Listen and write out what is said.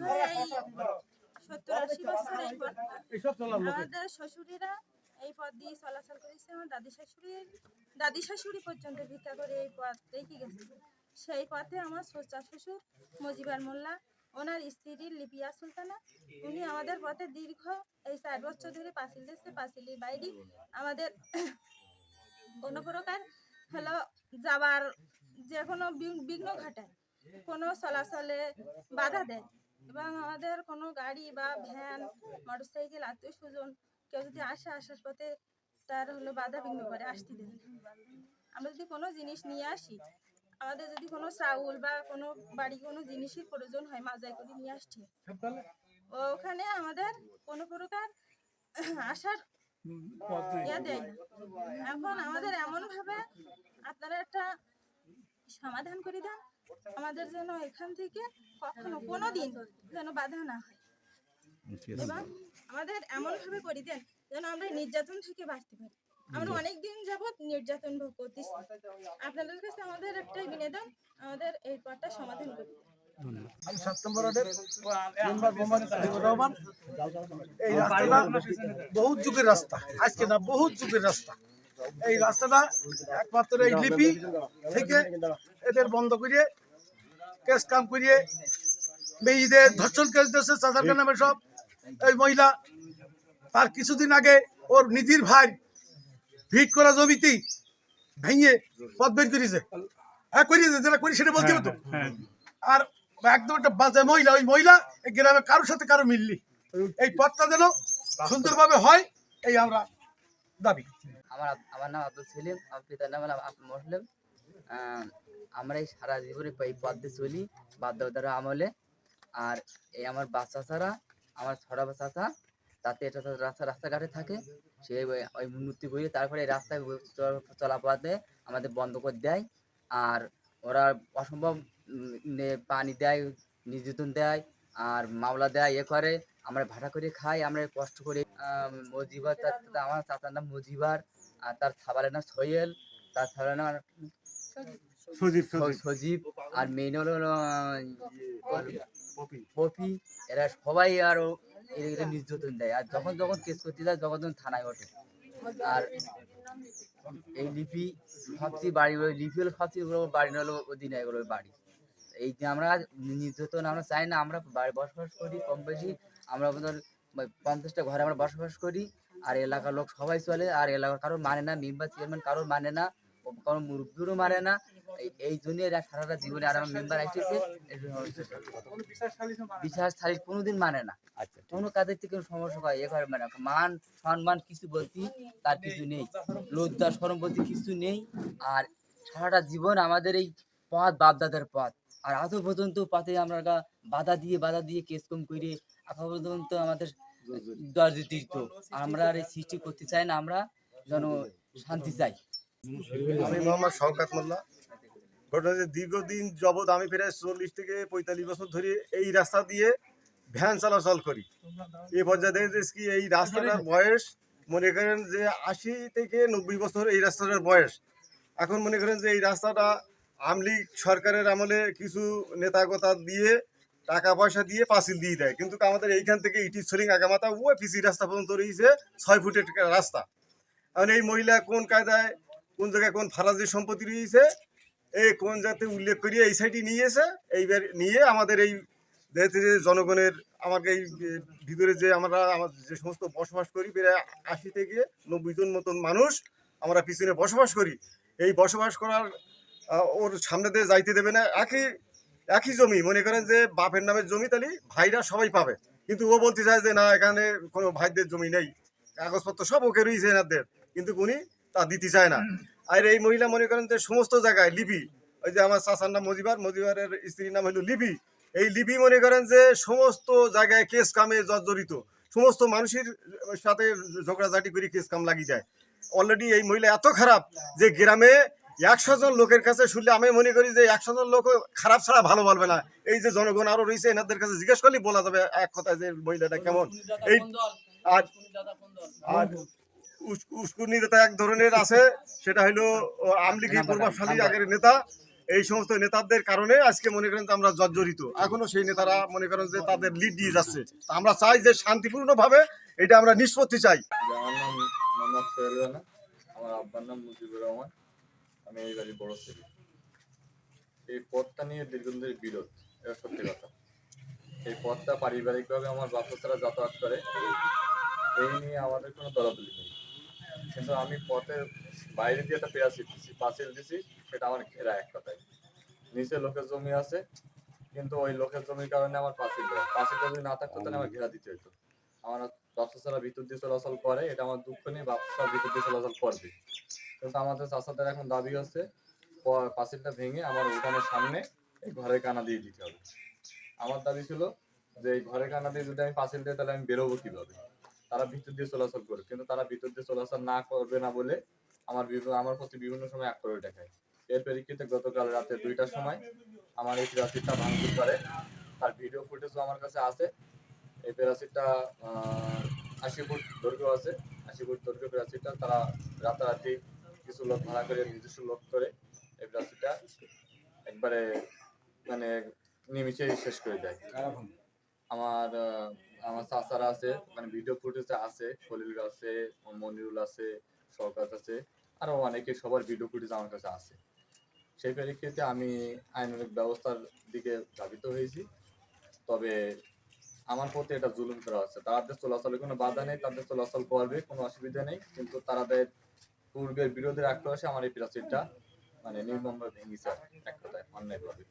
ধরে এই 70-80 বছর এই পথ আমাদের শ্বশুরেরা এই পথ দিয়ে চলাচল করেছে। আমার দাদি শাশুড়ি পর্যন্ত ভিক্ষা করে এই পথ রেখে গেছে। সেই পথে আমার শ্বশুর মজিবার মোল্লা, ওনার স্ত্রী লিপিয়া সুলতানা, উনি আমাদের পথে দীর্ঘ এই 4 বছর ধরে পাঁচিল দিচ্ছে। পাঁচিলের বাইরে আমাদের কোনো প্রকার হলো যাবার যে কোনো বিঘ্ন ঘটায়, কোনো চলাচলে বাধা দেয় এবং আমাদের কোনো গাড়ি বা ভ্যান, মোটরসাইকেল, আত্মীয় স্বজন কেউ যদি আসার পথে তার হলো বাধা বিঘ্ন করে আসতে দেয় না। আমরা যদি কোনো জিনিস নিয়ে আসি, আমাদের যদি কোনো চাউল বা কোনো বাড়ি কোনো জিনিসের প্রয়োজন হয়, মাজাই করে নিয়ে আসছি, ওখানে আমাদের কোনো প্রকার আসার ইয়া দেয় না। এখন আমাদের এমনভাবে আপনারা একটা সমাধান করে দেন, আমাদের যেন এখান থেকে কখনো কোনো দিন যেন বাধা না হয় এবং আমাদের এমনভাবে করে দেন যেন আমরা নির্যাতন থেকে বাঁচতে পারি। আমরা অনেক দিন যাবৎ নির্যাতন ভোগ করতেছি। আপনাদের কাছে আমাদের একটাই বিনোদন, আমাদের এই পথটা সমাধান করে দেন। আমি 7 নম্বর ওয়ার্ডের মেম্বার মোহাম্মদ আজিবুর রহমান। এই রাস্তাটা বহুত যুগের রাস্তা, আজকে না, বহুত যুগের রাস্তা। এই রাস্তাটা একমাত্র এই লিপি থেকে এদের বন্ধ করিয়ে কেস কাম করিয়ে মেয়েদের ধর্ষণ কেস দিয়েছে চাচার নামে সব। এই মহিলা তার কিছুদিন আগে ওর নিজের ভাই ভিট করা জমিতে ভেঙে পথ বের করিয়েছে। হ্যাঁ করিয়েছে, যেটা করি সেটা বলতে হতো। আর একদম একটা বাজে মহিলা, ওই মহিলা এই গ্রামে কারোর সাথে কারো মিললি, এই পথটা যেন সুন্দরভাবে হয় এই আমরা দাবি। আমার নাম আব্দুল সেলিম, আমার পিতার নাম মুসলিম। আমরা এই সারা জীবনে এই পথ দিয়ে চলি বাধ্যতার আমলে। আর এই আমার বাচ্চা ছাড়া আমার ছড়া চাচা তাতে এটা রাস্তাঘাটে থাকে, সে ওই উন্নতি করে তারপরে এই রাস্তায় চলাপথে আমাদের বন্ধ করে দেয়। আর ওরা অসম্ভব পানি দেয়, নির্যাতন দেয়, আর মামলা দেয়, করে। আমরা ভাড়া করে খাই, আমরা কষ্ট করে। মজিবার, আমার চাচার নাম মজিবার, আর তার খাবারের নাম সোহেল, তার খাবারের নাম সজীব, আর মেইন হলো পপি। এরা সবাই আরো এদের নির্যাতন দেয়। আর যখন কেস করতে যায় যখন থানায় ওঠে। আর এই লিপি সবচেয়ে বাড়ি, ওই লিপি হলো সবচেয়ে বাড়ি হলো অধীনে এগুলো বাড়ি। এই যে আমরা নির্যাতন আমরা চাই না। আমরা বসবাস করি কম বেশি, আমরা 50টা ঘরে আমরা বসবাস করি। আর এলাকার লোক সবাই চলে, আর এলাকার কারোর মানে না, মেম্বার চেয়ারম্যান কারোর মানে না, কারোর মুরব্বীরও মানে না। এই জন্য এরা সারাটা জীবনে আর আমার মেম্বার এসেছে বিশ্বাস সালিশ কোনোদিন মানে না। আচ্ছা, কোনো কাজের থেকে সমস্যা হয় এ করে মানে মান সম্মান কিছু বলতে তার কিছু নেই, লজ্জা শরম বলতে কিছু নেই। আর সারাটা জীবন আমাদের এই পথ বাপদাদার পথ, আর আজও পর্যন্ত পথে আমরা বাধা দিয়ে কেস কম করে এখন পর্যন্ত আমাদের দর্জিত। আমরা আর এই সৃষ্টি করতে চাই না, আমরা যেন শান্তি চাই। আমি মোহাম্মদ শওকত মোল্লা। ঘটনা যে দীর্ঘদিন যাবৎ আমি প্রায় 40 থেকে 45 বছর ধরে এই রাস্তা দিয়ে ভ্যান চলাচল করি। এই পর্যায়ে দেখতেছি কি এই রাস্তাটার বয়স মনে করেন যে 80 থেকে 90 বছর এই রাস্তাটার বয়স। এখন মনে করেন যে এই রাস্তাটা আমলি সরকারের আমলে কিছু নেতাগতা দিয়ে টাকা পয়সা দিয়ে পাঁচিল দিয়ে দেয়, কিন্তু আমাদের এইখান থেকে ইটিছড়িং আগামাতা ও পিসি রাস্তা পর্যন্ত রয়েছে 6 ফুটের রাস্তা। এখন এই মহিলা কোন কায়দায় কোন জায়গায় কোন ফারাজি সম্পত্তি রয়েছে এই কোন জাতে উল্লেখ করিয়ে এই সাইডে নিয়েছে। এইবার নিয়ে আমাদের এই দেখতে যে জনগণের আমাকে এই ভিতরে যে আমরা যে সমস্ত বসবাস করি প্রায় 80 থেকে 90 জন মতন মানুষ আমরা পিছনে বসবাস করি। এই বসবাস করার ওর সামনে দিয়ে যাইতে দেবে না। একই জমি, মনে করেন যে বাপের নামের জমি, তাহলে ভাইরা সবাই পাবে, কিন্তু ও বলতে চায় যে না এখানে কোনো ভাইদের জমি নেই, কাগজপত্র সব ওকে রয়েছে এনাদের, কিন্তু উনি তা দিতে চায় না। আর এই মহিলা মনে করেন যে সমস্ত জায়গায় লিপি, ওই যে আমার চাচার নাম মজিবারের স্ত্রীর নাম হলো লিপি। এই লিপি মনে করেন যে সমস্ত জায়গায় কেস কামে জর্জরিত, সমস্ত মানুষের সাথে ঝগড়াঝাটি করে কেস কাম লাগিয়ে দেয়। অলরেডি এই মহিলা এত খারাপ যে গ্রামে 100 জন লোকের কাছে শুনলে আমি মনে করি যে 100 জন লোক খারাপ ছাড়া ভালো বলবে না। এই যে জনগণ আরো রয়েছে এনাদের কাছে জিজ্ঞেস করলেই বলা যাবে এক কথায় যে মহিলাটা কেমন। এই আর উস্কুনি নেতা এক ধরনের আছে, সেটা হলো আমলিগি প্রভাবশালী আগের নেতা। এই সমস্ত নেতাদের কারণে আজকে মনে করেন যে আমরা জর্জরিত, এখনো সেই নেতারা মনে করেন যে তাদের লিড দিয়ে যাচ্ছে। তা আমরা চাই যে শান্তিপূর্ণভাবে এটা আমরা নিষ্পত্তি চাই। আমার নাম মোহাম্মদ সোহেল রানা, আমার আব্বার নাম মুজিবুর রহমান, আমি এই বাড়ির বড় ছেলে। এই পথটা নিয়ে দীর্ঘদিন ধরে বিরোধ, এটা সত্যি কথা। এই পথটা পারিবারিকভাবে আমার বাচ্চারা যাতায়াত করে, এই নিয়ে আমাদের কোনো দলাদলি নেই। কিন্তু আমি পথের বাইরে দিয়ে একটা পেরাসিট দিচ্ছি, পাঁচিল দিচ্ছি, সেটা আমার ঘেরা এক কথায়। নিচে লোকের জমি আছে, কিন্তু ওই লোকের জমির কারণে আমার পাঁচিলটা যদি না থাকতো তাহলে আমার ঘেরা দিতে হতো। আমার বাচ্চারা ভিতর দিয়ে চলাচল করে, এটা আমার দুঃখ নেই, বাচ্চারা ভিতর দিয়ে চলাচল করবে। কিন্তু আমাদের চাচাদের এখন দাবি হচ্ছে পাঁচিলটা ভেঙে আমার উঠানের সামনে এই ঘরের কানা দিয়ে দিতে হবে। আমার দাবি ছিল যে এই ঘরের কানা দিয়ে যদি আমি পাঁচিল দিই তাহলে আমি বেরোবো কিভাবে, তারা ভিতর দিয়ে চলাচল করে, কিন্তু তারা ভিতর দিয়ে চলাচল না করবে না বলে আমার প্রতি বিভিন্ন সময় আক্রোশ দেখায়। এর পরিপ্রেক্ষিতে গতকাল রাতে 2টার সময় আমার এই প্রাচীরটা ভাঙচুর করে, তার ভিডিও ফুটেজও আমার কাছে আছে। এই প্রাচীরটা 80 ফুট দৈর্ঘ্য আছে, 80 ফুট দৈর্ঘ্য প্রাচীরটা তারা রাতারাতি কিছু লোক ভাড়া করে, নিজস্ব লোক করে এই প্রাচীরটা একবারে মানে নিমিষেই শেষ করে দেয়। আমার আমার চাচারা আছে, মানে ভিডিও ফুটেজ আছে, খলিল আছে, মনিরুল আছে, শওকত আছে, আরো অনেকে, সবার ভিডিও ফুটেজ আমার কাছে আছে। সেই পরিপ্রেক্ষিতে আমি আইনানুগ ব্যবস্থার দিকে ধাবিত হয়েছি। তবে আমার প্রতি এটা জুলুম করা হচ্ছে। তাদের চলাচলে কোনো বাধা নেই, তাদের চলাচল করবে, কোনো অসুবিধা নেই, কিন্তু তাদের পূর্বের বিরোধের আক্রোশে আমার এই প্রাচীরটা মানে নির্মমভাবে ভেঙেছে এক কথায়, অন্যায়ভাবে।